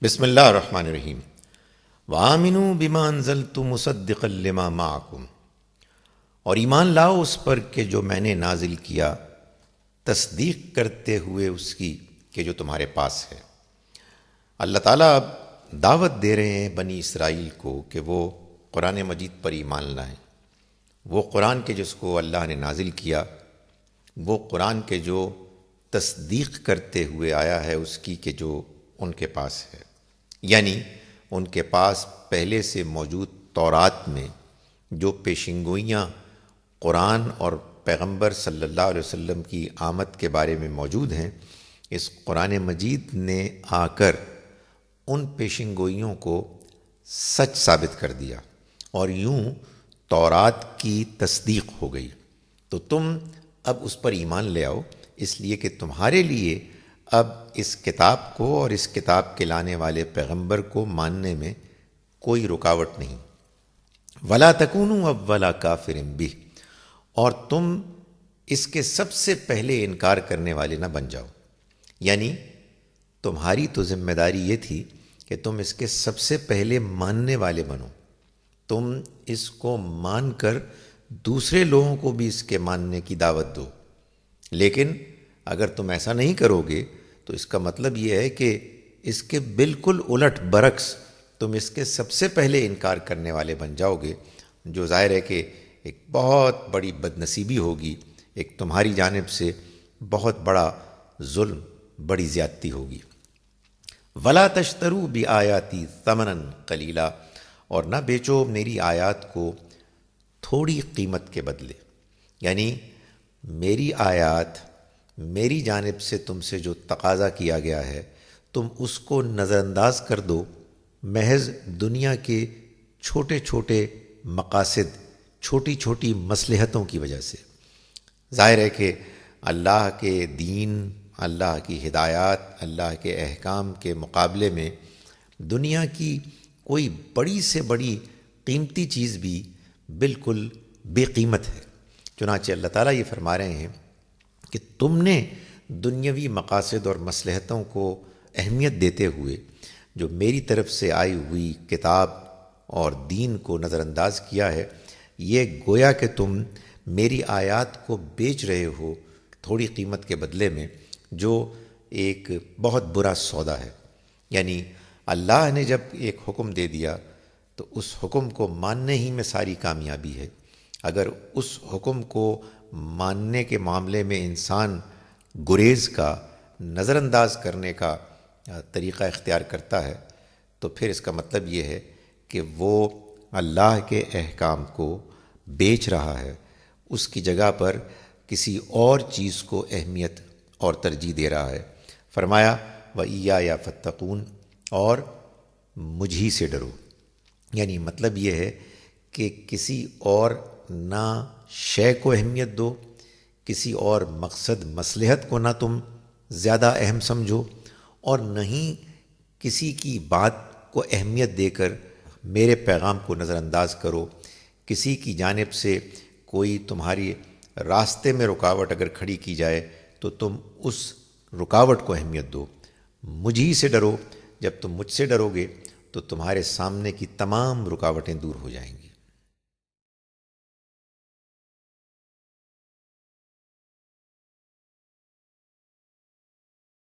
بسم اللہ الرحمن الرحیم وَآمِنُوا بِمَا أَنزَلْتُ مُصَدِّقًا لِمَا مَعَكُمْ، اور ایمان لاؤ اس پر کہ جو میں نے نازل کیا تصدیق کرتے ہوئے اس کی کہ جو تمہارے پاس ہے۔ اللہ تعالیٰ اب دعوت دے رہے ہیں بنی اسرائیل کو کہ وہ قرآن مجید پر ایمان لائیں، وہ قرآن کے جس کو اللہ نے نازل کیا، وہ قرآن کے جو تصدیق کرتے ہوئے آیا ہے اس کی کہ جو ان کے پاس ہے، یعنی ان کے پاس پہلے سے موجود تورات میں جو پیشنگوئیاں قرآن اور پیغمبر صلی اللہ علیہ وسلم کی آمد کے بارے میں موجود ہیں، اس قرآن مجید نے آ کر ان پیشنگوئیوں کو سچ ثابت کر دیا اور یوں تورات کی تصدیق ہو گئی۔ تو تم اب اس پر ایمان لے آؤ، اس لیے کہ تمہارے لیے اب اس کتاب کو اور اس کتاب کے لانے والے پیغمبر کو ماننے میں کوئی رکاوٹ نہیں۔ وَلَا تَكُونُوا أَوَّلَ كَافِرٍ بِهِ، اور تم اس کے سب سے پہلے انکار کرنے والے نہ بن جاؤ، یعنی تمہاری تو ذمہ داری یہ تھی کہ تم اس کے سب سے پہلے ماننے والے بنو، تم اس کو مان کر دوسرے لوگوں کو بھی اس کے ماننے کی دعوت دو۔ لیکن اگر تم ایسا نہیں کرو گے تو اس کا مطلب یہ ہے کہ اس کے بالکل الٹ برعکس تم اس کے سب سے پہلے انکار کرنے والے بن جاؤ گے، جو ظاہر ہے کہ ایک بہت بڑی بد نصیبی ہوگی، ایک تمہاری جانب سے بہت بڑا ظلم، بڑی زیادتی ہوگی۔ وَلَا تَشْتَرُوا بِآيَاتِي ثَمَنًا قَلِيلًا، اور نہ بیچو میری آیات کو تھوڑی قیمت کے بدلے، یعنی میری آیات، میری جانب سے تم سے جو تقاضا کیا گیا ہے تم اس کو نظر انداز کر دو محض دنیا کے چھوٹے چھوٹے مقاصد، چھوٹی چھوٹی مصلحتوں کی وجہ سے۔ ظاہر ہے کہ اللہ کے دین، اللہ کی ہدایات، اللہ کے احکام کے مقابلے میں دنیا کی کوئی بڑی سے بڑی قیمتی چیز بھی بالکل بے قیمت ہے۔ چنانچہ اللہ تعالیٰ یہ فرما رہے ہیں کہ تم نے دنیاوی مقاصد اور مصلحتوں کو اہمیت دیتے ہوئے جو میری طرف سے آئی ہوئی کتاب اور دین کو نظر انداز کیا ہے، یہ گویا کہ تم میری آیات کو بیچ رہے ہو تھوڑی قیمت کے بدلے میں، جو ایک بہت برا سودا ہے۔ یعنی اللہ نے جب ایک حکم دے دیا تو اس حکم کو ماننے ہی میں ساری کامیابی ہے۔ اگر اس حکم کو ماننے کے معاملے میں انسان گریز کا، نظر انداز کرنے کا طریقہ اختیار کرتا ہے تو پھر اس کا مطلب یہ ہے کہ وہ اللہ کے احکام کو بیچ رہا ہے، اس کی جگہ پر کسی اور چیز کو اہمیت اور ترجیح دے رہا ہے۔ فرمایا وَإِيَّايَ فَاتَّقُونِ، اور مجھ ہی سے ڈرو، یعنی مطلب یہ ہے کہ کسی اور نہ شے کو اہمیت دو، کسی اور مقصد مصلحت کو نہ تم زیادہ اہم سمجھو، اور نہ ہی کسی کی بات کو اہمیت دے کر میرے پیغام کو نظر انداز کرو۔ کسی کی جانب سے کوئی تمہاری راستے میں رکاوٹ اگر کھڑی کی جائے تو تم اس رکاوٹ کو اہمیت دو۔ مجھ ہی سے ڈرو، جب تم مجھ سے ڈرو گے تو تمہارے سامنے کی تمام رکاوٹیں دور ہو جائیں گی۔